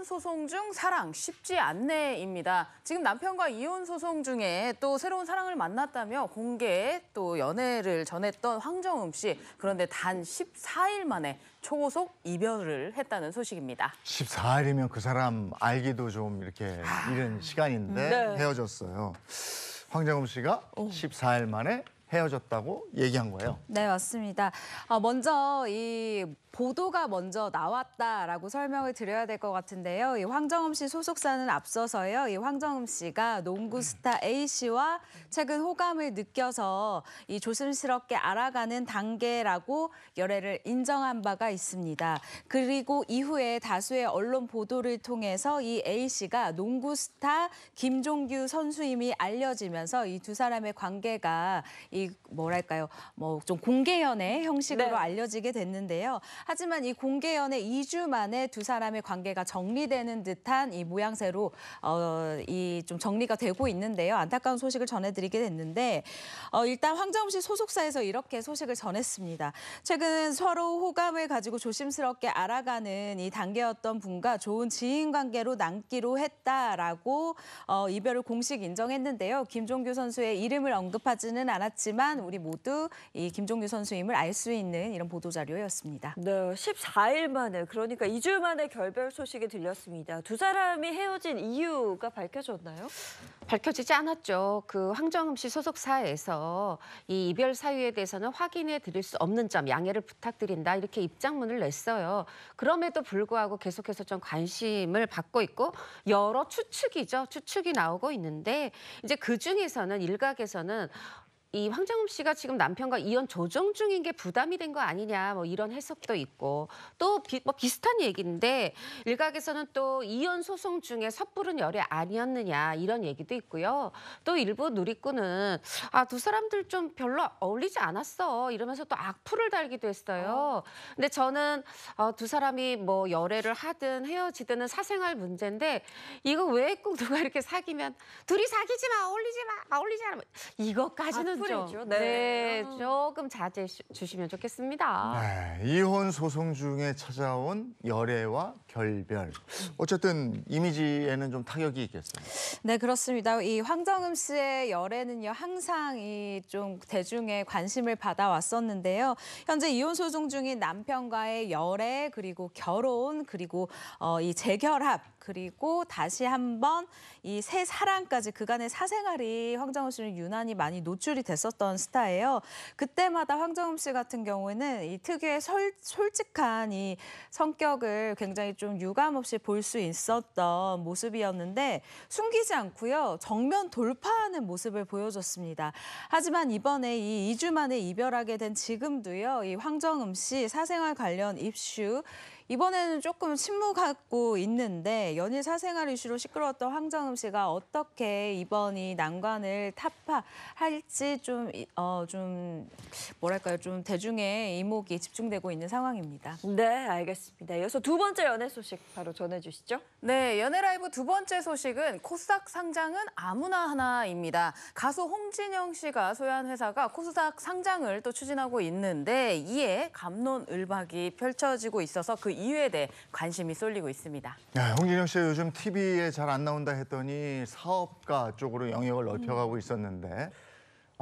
이혼 소송 중 사랑 쉽지 않네입니다. 지금 남편과 이혼 소송 중에 또 새로운 사랑을 만났다며 공개에 또 연애를 전했던 황정음 씨. 그런데 단 14일 만에 초고속 이별을 했다는 소식입니다. 14일이면 그 사람 알기도 좀 이렇게 이른 시간인데 네. 헤어졌어요. 황정음 씨가 14일 만에 헤어졌다고 얘기한 거예요. 네, 맞습니다. 먼저 이 보도가 먼저 나왔다라고 설명을 드려야 될 것 같은데요. 이 황정음 씨 소속사는 앞서서요. 이 황정음 씨가 농구 스타 A 씨와 최근 호감을 느껴서 이 조심스럽게 알아가는 단계라고 열애를 인정한 바가 있습니다. 그리고 이후에 다수의 언론 보도를 통해서 이 A 씨가 농구 스타 김종규 선수임이 알려지면서 이 두 사람의 관계가 이 뭐랄까요, 좀 공개 연애 형식으로 네. 알려지게 됐는데요. 하지만 이 공개 연애 2주 만에 두 사람의 관계가 정리되는 듯한 이 모양새로 이 좀 정리가 되고 있는데요. 안타까운 소식을 전해드리게 됐는데 일단 황정음 씨 소속사에서 이렇게 소식을 전했습니다. 최근 서로 호감을 가지고 조심스럽게 알아가는 이 단계였던 분과 좋은 지인 관계로 남기로 했다라고 이별을 공식 인정했는데요. 김종규 선수의 이름을 언급하지는 않았지만 우리 모두 이 김종규 선수임을 알 수 있는 이런 보도 자료였습니다. 네, 14일 만에, 그러니까 2주 만에 결별 소식이 들렸습니다. 두 사람이 헤어진 이유가 밝혀졌나요? 밝혀지지 않았죠. 그 황정음 씨 소속사에서 이 이별 사유에 대해서는 확인해 드릴 수 없는 점 양해를 부탁드린다 이렇게 입장문을 냈어요. 그럼에도 불구하고 계속해서 좀 관심을 받고 있고 여러 추측이 나오고 있는데 이제 그 중에서는 일각에서는 이 황정음 씨가 지금 남편과 이혼 조정 중인 게 부담이 된 거 아니냐 뭐 이런 해석도 있고 또 비슷한 얘기인데 일각에서는 또 이혼 소송 중에 섣부른 열애 아니었느냐 이런 얘기도 있고요. 또 일부 누리꾼은 두 사람들 좀 별로 어울리지 않았어 이러면서 또 악플을 달기도 했어요. 근데 저는 두 사람이 뭐 열애를 하든 헤어지든은 사생활 문제인데 이거 왜 꼭 누가 이렇게 사귀면 둘이 사귀지 마, 어울리지 않아 이것까지는 악플이죠. 네, 조금 자제해 주시면 좋겠습니다. 네, 이혼 소송 중에 찾아온 열애와 결별. 어쨌든 이미지에는 좀 타격이 있겠어요. 네, 그렇습니다. 이 황정음 씨의 열애는요, 항상 이 좀 대중의 관심을 받아왔었는데요. 현재 이혼 소송 중인 남편과의 열애, 그리고 결혼, 그리고 이 재결합, 그리고 다시 한번 이 새 사랑까지 그간의 사생활이 황정음 씨는 유난히 많이 노출이 됐었던 스타예요. 그때마다 황정음 씨 같은 경우에는 이 특유의 솔직한 이 성격을 굉장히 좀 유감없이 볼 수 있었던 모습이었는데 숨기지 않고요. 정면 돌파하는 모습을 보여줬습니다. 하지만 이번에 이 2주 만에 이별하게 된 지금도요. 이 황정음 씨 사생활 관련 이슈 이번에는 조금 침묵하고 있는데 연일 사생활 이슈로 시끄러웠던 황정음 씨가 어떻게 이번 이 난관을 타파할지 좀 뭐랄까요, 좀 대중의 이목이 집중되고 있는 상황입니다. 네, 알겠습니다. 이어서 두 번째 연애 소식 바로 전해주시죠. 네, 연애라이브 두 번째 소식은 코스닥 상장은 아무나 하나입니다. 가수 홍진영 씨가 소유한 회사가 코스닥 상장을 또 추진하고 있는데 이에 갑론을박이 펼쳐지고 있어서 그 이유에 대해 관심이 쏠리고 있습니다. 네, 홍진영 씨가 요즘 TV에 잘 안 나온다 했더니 사업가 쪽으로 영역을 넓혀가고 있었는데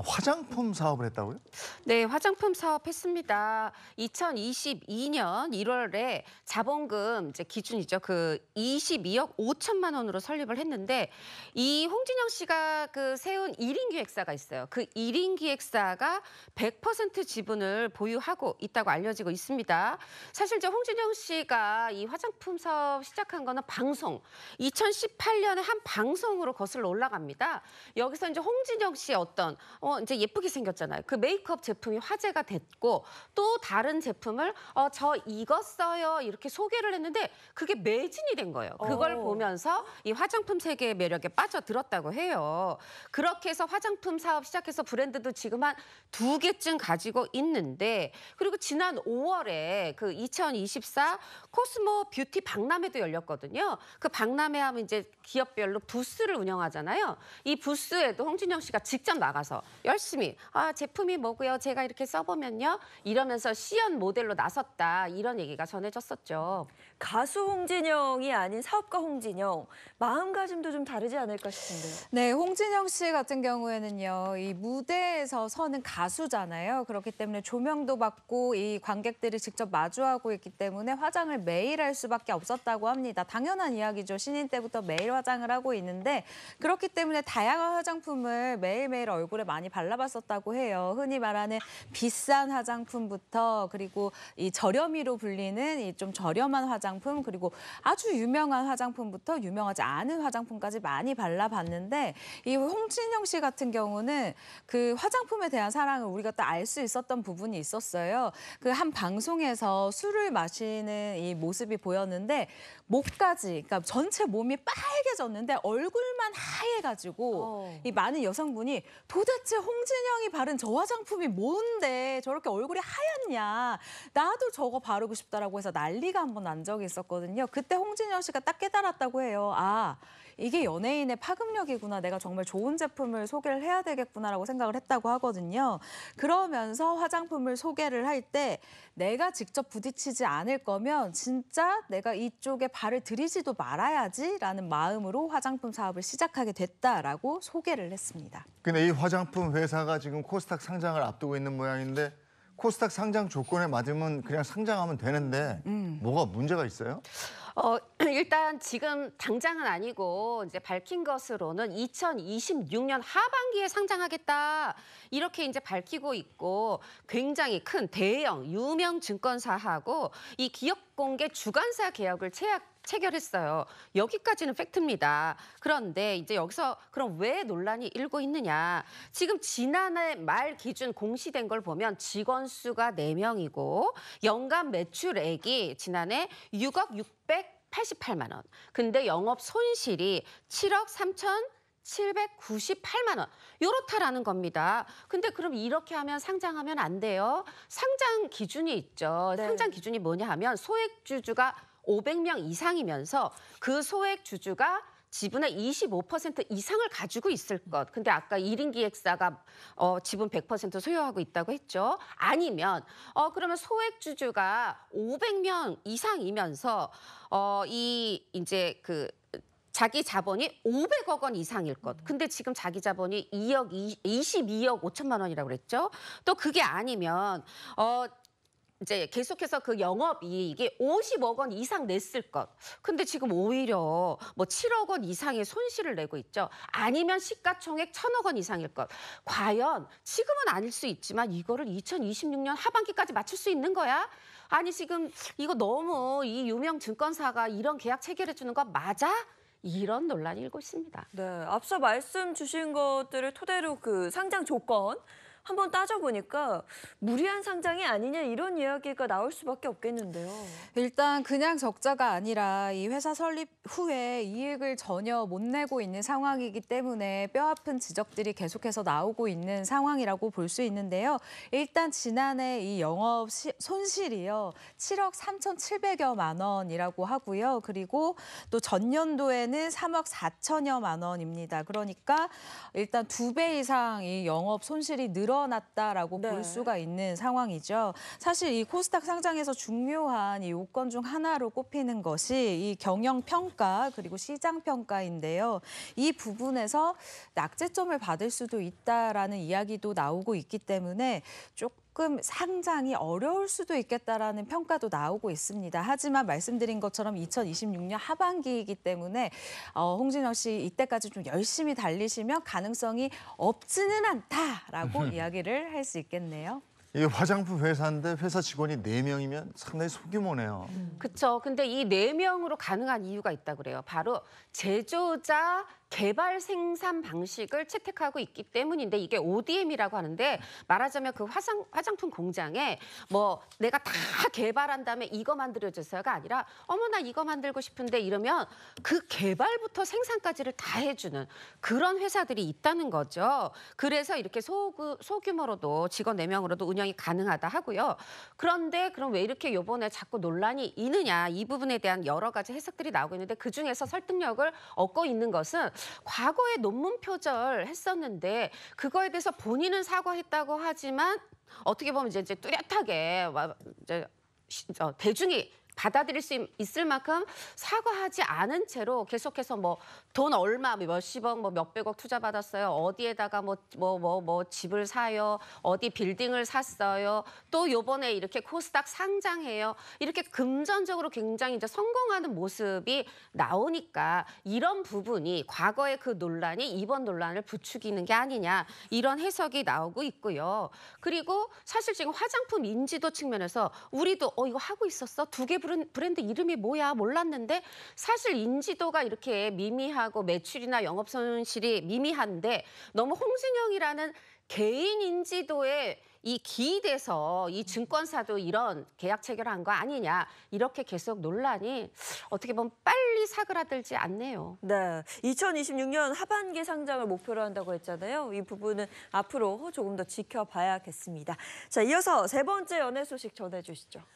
화장품 사업을 했다고요? 네, 화장품 사업 했습니다. 2022년 1월에 자본금 이제 기준이죠. 그 22억 5천만 원으로 설립을 했는데 이 홍진영 씨가 그 세운 1인 기획사가 있어요. 그 1인 기획사가 100% 지분을 보유하고 있다고 알려지고 있습니다. 사실 이제 홍진영 씨가 이 화장품 사업 시작한 거는 방송 2018년에 한 방송으로 거슬러 올라갑니다. 여기서 이제 홍진영 씨의 어떤 이제 예쁘게 생겼잖아요. 그 메이크업 제품이 화제가 됐고 또 다른 제품을 저 이거 써요 이렇게 소개를 했는데 그게 매진이 된 거예요. 그걸 보면서 이 화장품 세계의 매력에 빠져들었다고 해요. 그렇게 해서 화장품 사업 시작해서 브랜드도 지금 한 2개쯤 가지고 있는데 그리고 지난 5월에 그 2024 코스모 뷰티 박람회도 열렸거든요. 그 박람회 하면 이제 기업별로 부스를 운영하잖아요. 이 부스에도 홍진영 씨가 직접 나가서 열심히 제품이 뭐고요? 제가 이렇게 써보면요. 이러면서 시연 모델로 나섰다. 이런 얘기가 전해졌었죠. 가수 홍진영이 아닌 사업가 홍진영. 마음가짐도 좀 다르지 않을까 싶은데요. 네, 홍진영 씨 같은 경우에는요, 이 무대에서 서는 가수잖아요. 그렇기 때문에 조명도 받고 이 관객들이 직접 마주하고 있기 때문에 화장을 매일 할 수밖에 없었다고 합니다. 당연한 이야기죠. 신인 때부터 매일 화장을 하고 있는데 그렇기 때문에 다양한 화장품을 매일매일 얼굴에 많이 발라봤었다고 해요. 흔히 말하는 비싼 화장품부터 그리고 이 저렴이로 불리는 이 좀 저렴한 화장품 그리고 아주 유명한 화장품부터 유명하지 않은 화장품까지 많이 발라봤는데 이 홍진영 씨 같은 경우는 그 화장품에 대한 사랑을 우리가 또 알 수 있었던 부분이 있었어요. 그 한 방송에서 술을 마시는 이 모습이 보였는데 목까지, 그러니까 전체 몸이 빨개졌는데 얼굴만 하얘가지고 이 많은 여성분이 도대체 홍진영이 바른 저 화장품이 뭔데 저렇게 얼굴이 하얗냐. 나도 저거 바르고 싶다라고 해서 난리가 한 번 난 적이 있었거든요. 그때 홍진영 씨가 딱 깨달았다고 해요. 이게 연예인의 파급력이구나. 내가 정말 좋은 제품을 소개를 해야 되겠구나라고 생각을 했다고 하거든요. 그러면서 화장품을 소개를 할 때 내가 직접 부딪히지 않을 거면 진짜 내가 이쪽에 발을 들이지도 말아야지라는 마음으로 화장품 사업을 시작하게 됐다라고 소개를 했습니다. 근데 이 화장품 회사가 지금 코스닥 상장을 앞두고 있는 모양인데 코스닥 상장 조건에 맞으면 그냥 상장하면 되는데 뭐가 문제가 있어요? 일단 지금 당장은 아니고 이제 밝힌 것으로는 2026년 하반기에 상장하겠다. 이렇게 이제 밝히고 있고 굉장히 큰 대형 유명 증권사하고 이 기업공개 주관사 계약을 체결했어요. 여기까지는 팩트입니다. 그런데 이제 여기서 그럼 왜 논란이 일고 있느냐. 지금 지난해 말 기준 공시된 걸 보면 직원 수가 4명이고 연간 매출액이 지난해 6억 688만 원. 근데 영업 손실이 7억 3,798만 원. 요렇다라는 겁니다. 근데 그럼 이렇게 하면 상장하면 안 돼요. 상장 기준이 있죠. 네. 상장 기준이 뭐냐 하면 소액주주가 500명 이상이면서 그 소액주주가 지분의 25% 이상을 가지고 있을 것. 근데 아까 1인 기획사가 지분 100% 소유하고 있다고 했죠. 아니면 그러면 소액주주가 500명 이상이면서 이제 그 자기 자본이 500억 원 이상일 것. 근데 지금 자기 자본이 22억 5천만 원이라고 그랬죠. 또 그게 아니면 이제 계속해서 그 영업이익이 50억 원 이상 냈을 것. 근데 지금 오히려 뭐 7억 원 이상의 손실을 내고 있죠. 아니면 시가총액 1,000억 원 이상일 것. 과연 지금은 아닐 수 있지만 이거를 2026년 하반기까지 맞출 수 있는 거야? 아니 지금 이거 너무 이 유명 증권사가 이런 계약 체결해 주는 거 맞아? 이런 논란이 일고 있습니다. 네, 앞서 말씀 주신 것들을 토대로 그 상장 조건 한번 따져보니까 무리한 상장이 아니냐 이런 이야기가 나올 수밖에 없겠는데요. 일단 그냥 적자가 아니라 이 회사 설립 후에 이익을 전혀 못 내고 있는 상황이기 때문에 뼈아픈 지적들이 계속해서 나오고 있는 상황이라고 볼 수 있는데요. 일단 지난해 이 영업 손실이요. 7억 3,700여만 원이라고 하고요. 그리고 또 전년도에는 3억 4천여만 원입니다. 그러니까 일단 2배 이상 이 영업 손실이 늘어났다라고 네. 볼 수가 있는 상황이죠. 사실 이 코스닥 상장에서 중요한 이 요건 중 하나로 꼽히는 것이 이 경영 평가 그리고 시장 평가인데요. 이 부분에서 낙제점을 받을 수도 있다라는 이야기도 나오고 있기 때문에 조금 상장이 어려울 수도 있겠다라는 평가도 나오고 있습니다. 하지만 말씀드린 것처럼 2026년 하반기이기 때문에 홍진영 씨 이때까지 좀 열심히 달리시면 가능성이 없지는 않다라고 이야기를 할 수 있겠네요. 이게 화장품 회사인데 회사 직원이 4명이면 상당히 소규모네요. 그렇죠. 근데 이 4명으로 가능한 이유가 있다고 그래요. 바로 제조자 개발 생산 방식을 채택하고 있기 때문인데 이게 ODM이라고 하는데 말하자면 그 화장품 공장에 뭐 내가 다 개발한 다음에 이거 만들어줘서가 아니라 어머 나 이거 만들고 싶은데 이러면 그 개발부터 생산까지를 다 해주는 그런 회사들이 있다는 거죠. 그래서 이렇게 소규모로도 직원 4명으로도 운영이 가능하다 하고요. 그런데 그럼 왜 이렇게 이번에 자꾸 논란이 있느냐 이 부분에 대한 여러 가지 해석들이 나오고 있는데 그중에서 설득력을 얻고 있는 것은 과거에 논문 표절했었는데 그거에 대해서 본인은 사과했다고 하지만 어떻게 보면 이제 뚜렷하게 이제 대중이 받아들일 수 있을 만큼 사과하지 않은 채로 계속해서 뭐 돈 얼마 몇십억 뭐 몇백억 투자받았어요. 어디에다가 뭐 집을 사요. 어디 빌딩을 샀어요. 또 요번에 이렇게 코스닥 상장해요. 이렇게 금전적으로 굉장히 이제 성공하는 모습이 나오니까 이런 부분이 과거의 그 논란이 이번 논란을 부추기는 게 아니냐 이런 해석이 나오고 있고요. 그리고 사실 지금 화장품 인지도 측면에서 우리도 이거 하고 있었어? 두 개 브랜드 이름이 뭐야? 몰랐는데 사실 인지도가 이렇게 미미하고 매출이나 영업 손실이 미미한데 너무 홍진영이라는 개인 인지도에 이 기대서 이 증권사도 이런 계약 체결한 거 아니냐 이렇게 계속 논란이 어떻게 보면 빨리 사그라들지 않네요. 네, 2026년 하반기 상장을 목표로 한다고 했잖아요. 이 부분은 앞으로 조금 더 지켜봐야겠습니다. 자, 이어서 세 번째 연예 소식 전해주시죠.